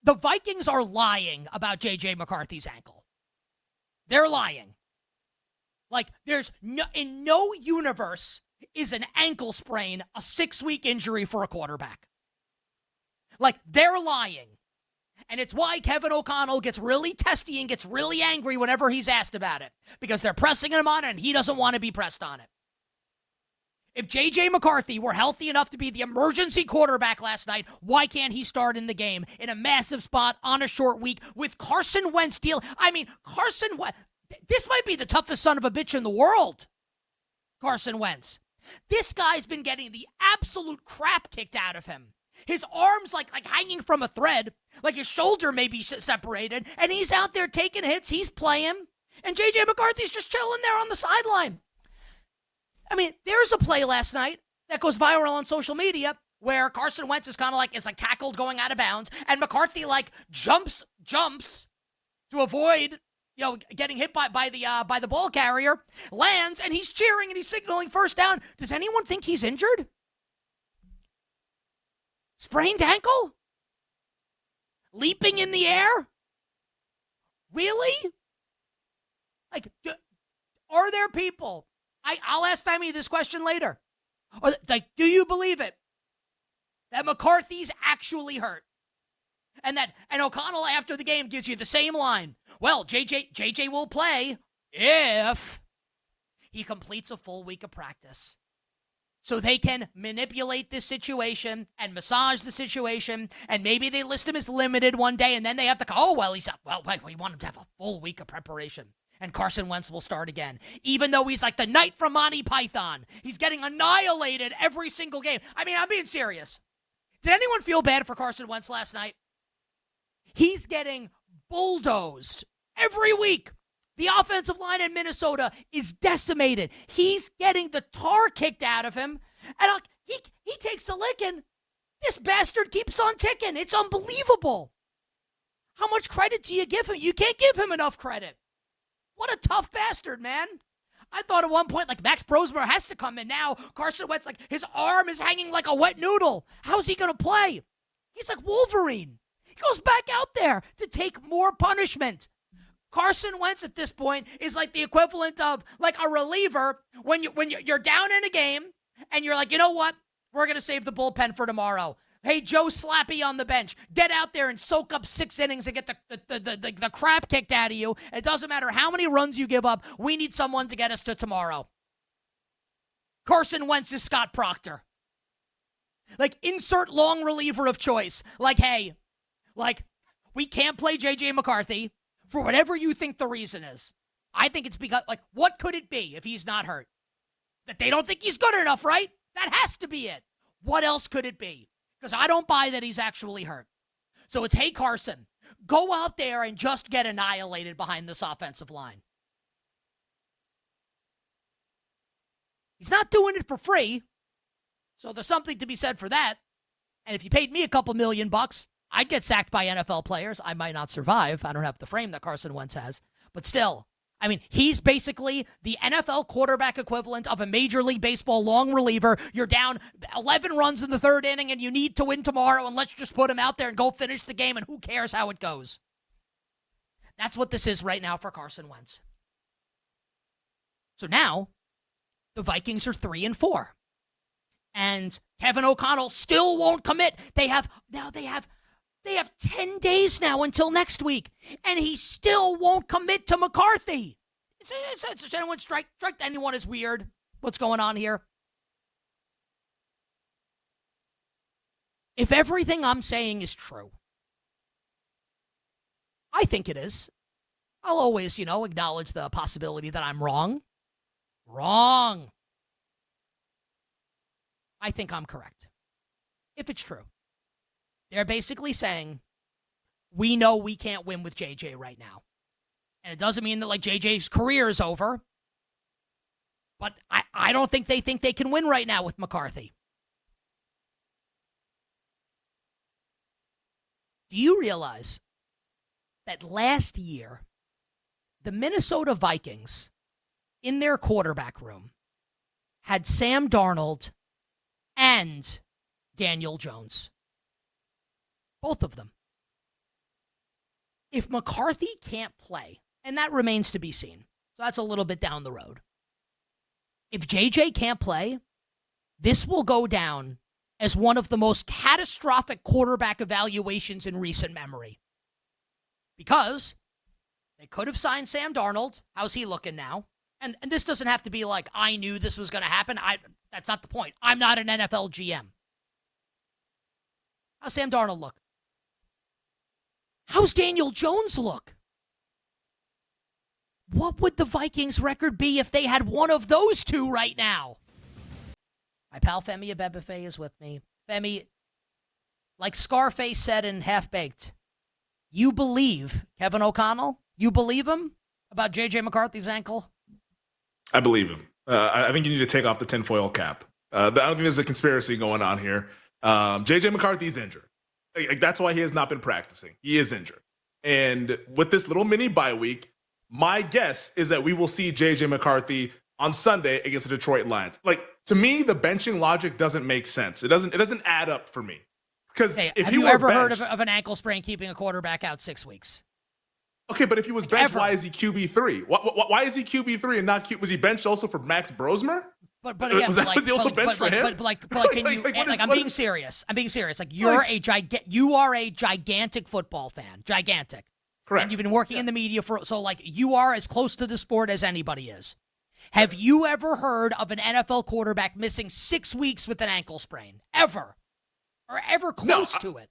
The Vikings are lying about JJ McCarthy's ankle. They're lying. Like, there's in no universe is an ankle sprain a 6-week injury for a quarterback. Like, they're lying. And it's why Kevin O'Connell gets really testy and gets really angry whenever he's asked about it. Because they're pressing him on it and he doesn't want to be pressed on it. If JJ McCarthy were healthy enough to be the emergency quarterback last night, why can't he start in the game in a massive spot on a short week with Carson Wentz deal? I mean, Carson Wentz, this might be the toughest son of a bitch in the world, Carson Wentz. This guy's been getting the absolute crap kicked out of him. His arm's like hanging from a thread, like his shoulder may be separated, and he's out there taking hits, he's playing, and JJ McCarthy's just chilling there on the sideline. I mean, there's a play last night that goes viral on social media where Carson Wentz is kind of like, it's like tackled going out of bounds, and McCarthy like jumps to avoid, getting hit by the ball carrier, lands, and he's cheering and he's signaling first down. Does anyone think he's injured? Sprained ankle? Leaping in the air? Really? Like, are there people? I'll ask Femi this question later. Do you believe it? That McCarthy's actually hurt? And O'Connell after the game gives you the same line. Well, JJ will play if he completes a full week of practice. So they can manipulate this situation and massage the situation, and maybe they list him as limited one day, and then they have to go, we want him to have a full week of preparation. And Carson Wentz will start again. Even though he's like the knight from Monty Python. He's getting annihilated every single game. I mean, I'm being serious. Did anyone feel bad for Carson Wentz last night? He's getting bulldozed every week. The offensive line in Minnesota is decimated. He's getting the tar kicked out of him. And he takes a licking. This bastard keeps on ticking. It's unbelievable. How much credit do you give him? You can't give him enough credit. What a tough bastard, man. I thought at one point, like, Max Brosmer has to come in now. Carson Wentz, like, his arm is hanging like a wet noodle. How's he going to play? He's like Wolverine. He goes back out there to take more punishment. Carson Wentz at this point is like the equivalent of like a reliever when you're down in a game and you're like, you know what? We're going to save the bullpen for tomorrow. Hey, Joe Slappy on the bench, get out there and soak up 6 innings and get the crap kicked out of you. It doesn't matter how many runs you give up. We need someone to get us to tomorrow. Carson Wentz is Scott Proctor. Like, insert long reliever of choice. Like, hey, like, we can't play JJ McCarthy for whatever you think the reason is. I think it's because, like, what could it be if he's not hurt? That they don't think he's good enough, right? That has to be it. What else could it be? Because I don't buy that he's actually hurt. So it's, hey, Carson, go out there and just get annihilated behind this offensive line. He's not doing it for free, so there's something to be said for that. And if you paid me a couple $1 million, I'd get sacked by NFL players. I might not survive. I don't have the frame that Carson Wentz has. But still, I mean, he's basically the NFL quarterback equivalent of a Major League Baseball long reliever. You're down 11 runs in the third inning and you need to win tomorrow, and let's just put him out there and go finish the game, and who cares how it goes? That's what this is right now for Carson Wentz. So now, the Vikings are 3-4. And Kevin O'Connell still won't commit. They have 10 days now until next week, and he still won't commit to McCarthy. Does anyone strike anyone as weird? What's going on here? If everything I'm saying is true, I think it is. I'll always, acknowledge the possibility that I'm wrong. Wrong. I think I'm correct. If it's true. They're basically saying, we know we can't win with JJ right now. And it doesn't mean that, like, JJ's career is over. But I don't think they can win right now with McCarthy. Do you realize that last year, the Minnesota Vikings, in their quarterback room, had Sam Darnold and Daniel Jones? Both of them. if McCarthy can't play, and that remains to be seen, so that's a little bit down the road. If JJ can't play, this will go down as one of the most catastrophic quarterback evaluations in recent memory. Because they could have signed Sam Darnold. How's he looking now? And this doesn't have to be like, I knew this was going to happen. That's not the point. I'm not an NFL GM. How's Sam Darnold look? How's Daniel Jones look? What would the Vikings record be if they had one of those two right now? My pal Femi Abebefe is with me. Femi, like Scarface said in Half-Baked, you believe Kevin O'Connell? You believe him about JJ McCarthy's ankle? I believe him. I think you need to take off the tinfoil cap. I don't think there's a conspiracy going on here. JJ McCarthy's injured. That's why he has not been practicing. He is injured. And with this little mini bye week, my guess is that we will see JJ McCarthy on Sunday against the Detroit Lions. Like, to me, the benching logic doesn't make sense. It doesn't add up for me. Because if have you you were ever heard benched, of an ankle sprain keeping a quarterback out 6 weeks? okay, but if he was benched, Ever. why is he QB3? Why is he QB3 and not Q? Was he benched also for Max Brosmer? But again, was he also benched for him? I'm being serious. I'm being serious. Like, you are a gigantic football fan. Gigantic. Correct. And you've been working in the media so you are as close to the sport as anybody is. Have you ever heard of an NFL quarterback missing 6 weeks with an ankle sprain? Ever? Or ever close to it?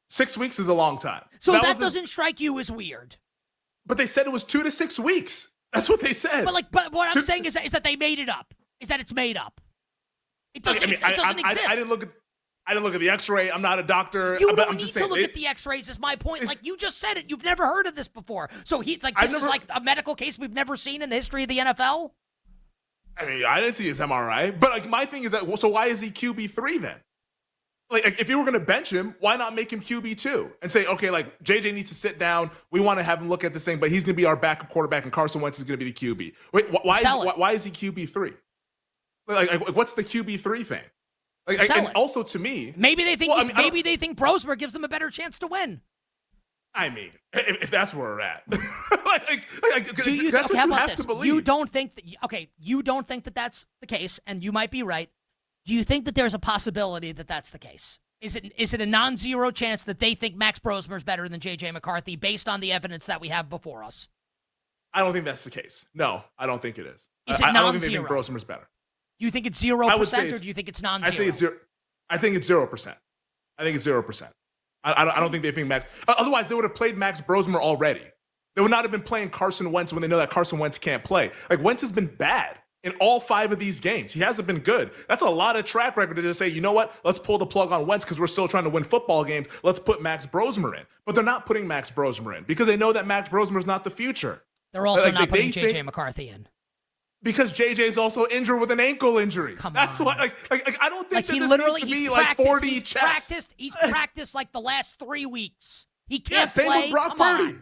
6 weeks is a long time. So that doesn't strike you as weird. But they said it was 2 to 6 weeks. That's what they said. But what I'm saying is that they made it up. Is that it's made up. It doesn't exist. I didn't look at the X-ray. I'm not a doctor. You don't I'm need just to saying, look at the X-rays. Is my point. Like, you just said it. You've never heard of this before. So this is like a medical case we've never seen in the history of the NFL. I mean, I didn't see his MRI. But like, my thing is that, so why is he QB3 then? Like, if you were going to bench him, why not make him QB2 and say, okay, like, JJ needs to sit down. We want to have him look at this thing, but he's going to be our backup quarterback, and Carson Wentz is going to be the QB. Wait, why is he QB3? Like, what's the QB3 thing? And also, to me, maybe they think they think Brosmer gives them a better chance to win. I mean, if that's where we're at, that's what you have to believe. You don't think that that's the case, and you might be right. Do you think that there's a possibility that that's the case? Is it a non-zero chance that they think Max Brosmer is better than JJ McCarthy based on the evidence that we have before us? I don't think that's the case. No, I don't think it is. Is it I don't think they non-zero? think Brosmer's better. Do you think it's 0%, or do you think it's non-zero? I'd say it's 0%. I think it's 0%. I think it's 0%. I don't think they think Max. Otherwise, they would have played Max Brosmer already. They would not have been playing Carson Wentz when they know that Carson Wentz can't play. Like, Wentz has been bad in all 5 of these games. He hasn't been good. That's a lot of track record to just say, you know what? Let's pull the plug on Wentz because we're still trying to win football games. Let's put Max Brosmer in. But they're not putting Max Brosmer in because they know that Max Brosmer is not the future. They're also not putting JJ McCarthy in. Because JJ's also injured with an ankle injury. That's why. Like I don't think that this needs to be like 40 chess. He's practiced like the last 3 weeks. He can't play. Same with Brock Purdy.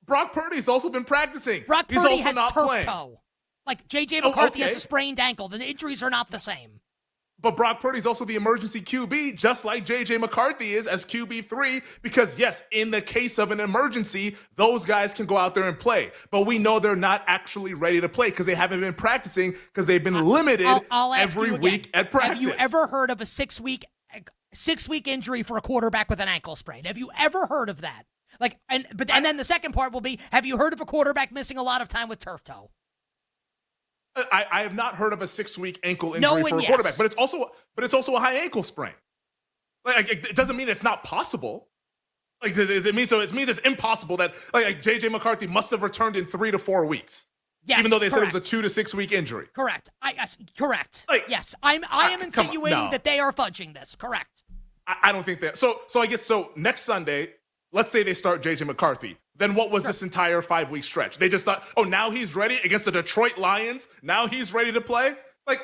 Brock Purdy's also been practicing. Brock He's Purdy also has not turf playing. toe. Like, JJ McCarthy has a sprained ankle. The injuries are not the same. But Brock Purdy's also the emergency QB, just like JJ McCarthy is as QB3, because yes, in the case of an emergency, those guys can go out there and play. But we know they're not actually ready to play because they haven't been practicing because they've been limited every week at practice. Have you ever heard of a 6-week injury for a quarterback with an ankle sprain? Have you ever heard of that? And then the second part will be, have you heard of a quarterback missing a lot of time with turf toe? I have not heard of a 6-week ankle injury for a quarterback, but it's also a high ankle sprain. Like, it doesn't mean it's not possible. Like, it means it's impossible that like JJ McCarthy must have returned in 3 to 4 weeks. Yes, even though they said it was a correct. 2 to 6 week injury. Correct. Correct. Like, yes, I am insinuating that they are fudging this. Correct. I don't think that. So I guess next Sunday, let's say they start JJ McCarthy. Then what was this entire 5-week stretch? They just thought, oh, now he's ready against the Detroit Lions. Now he's ready to play. Like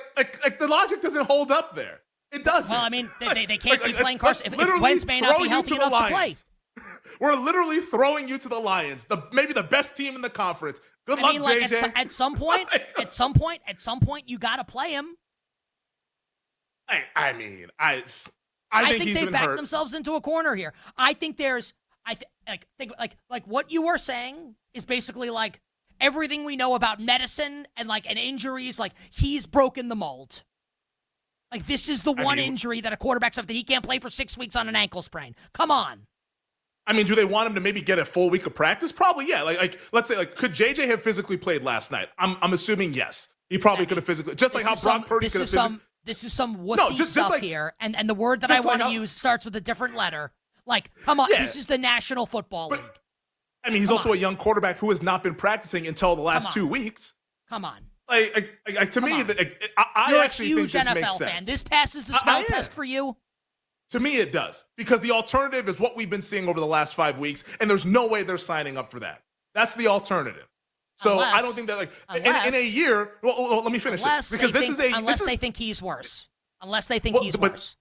the logic doesn't hold up there. It doesn't. Well, I mean, they can't be playing Carson. If Wentz may not be healthy enough to play. We're literally throwing you to the Lions, maybe the best team in the conference. Good luck, JJ. At some point, you got to play him. I think they backed themselves into a corner here. I think there's think what you are saying is basically like everything we know about medicine and injuries. Like, he's broken the mold. Like, this is the one injury that a quarterback's have that he can't play for 6 weeks on an ankle sprain. Come on. I mean, do they want him to maybe get a full week of practice? Probably, yeah. Like let's say, could JJ have physically played last night? I'm assuming yes. He probably could have physically, just like how Brock Purdy could have physically. This is some wussy stuff here, and the word that I want to use starts with a different letter. Like, come on, this is the National Football League. I mean, he's also a young quarterback who has not been practicing until the last 2 weeks. Come on. To me, I actually think this makes sense. Fan. This passes the smell test for you? To me, it does. Because the alternative is what we've been seeing over the last 5 weeks, and there's no way they're signing up for that. That's the alternative. So I don't think that, in a year, well, let me finish this. Because unless they think he's worse. Unless they think he's worse.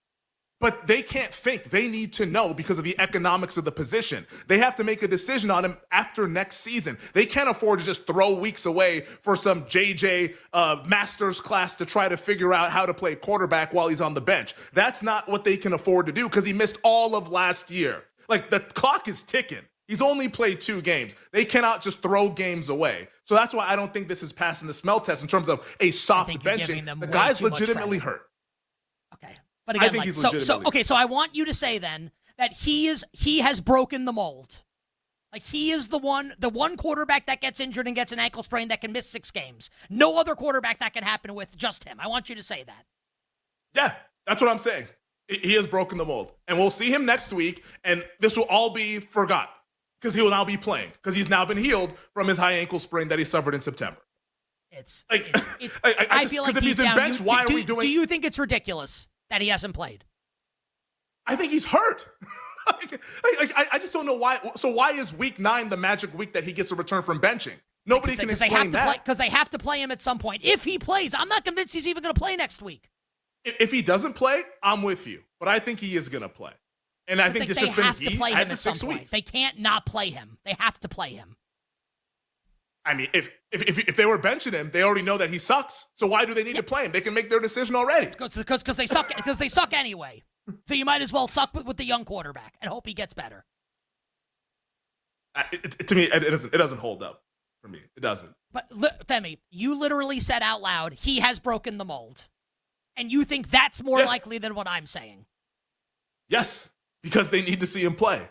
But they can't think. They need to know because of the economics of the position. They have to make a decision on him after next season. They can't afford to just throw weeks away for some JJ master's class to try to figure out how to play quarterback while he's on the bench. That's not what they can afford to do because he missed all of last year. Like, the clock is ticking. He's only played 2 games. They cannot just throw games away. So that's why I don't think this is passing the smell test in terms of a soft benching. The guy's legitimately hurt. Okay. But again, so I want you to say then that he has broken the mold. Like, he is the one quarterback that gets injured and gets an ankle sprain that can miss 6 games. No other quarterback that can happen with, just him. I want you to say that. Yeah, that's what I'm saying. He has broken the mold. And we'll see him next week, and this will all be forgotten because he will now be playing because he's now been healed from his high ankle sprain that he suffered in September. I feel like if he's been benched, why are we doing? Do you think it's ridiculous that he hasn't played? I think he's hurt. I just don't know why. So why is week 9 the magic week that he gets a return from benching? Nobody can explain that. Because they have to play him at some point. If he plays, I'm not convinced he's even going to play next week. If he doesn't play, I'm with you. But I think he is going to play. And I think it's just been he had the 6 weeks. They can't not play him. They have to play him. I mean, if they were benching him, they already know that he sucks. So why do they need to play him? They can make their decision already. Because they suck. Because they suck anyway. So you might as well suck with the young quarterback and hope he gets better. To me, it doesn't hold up for me. It doesn't. But Femi, you literally said out loud, he has broken the mold, and you think that's more likely than what I'm saying. Yes, because they need to see him play.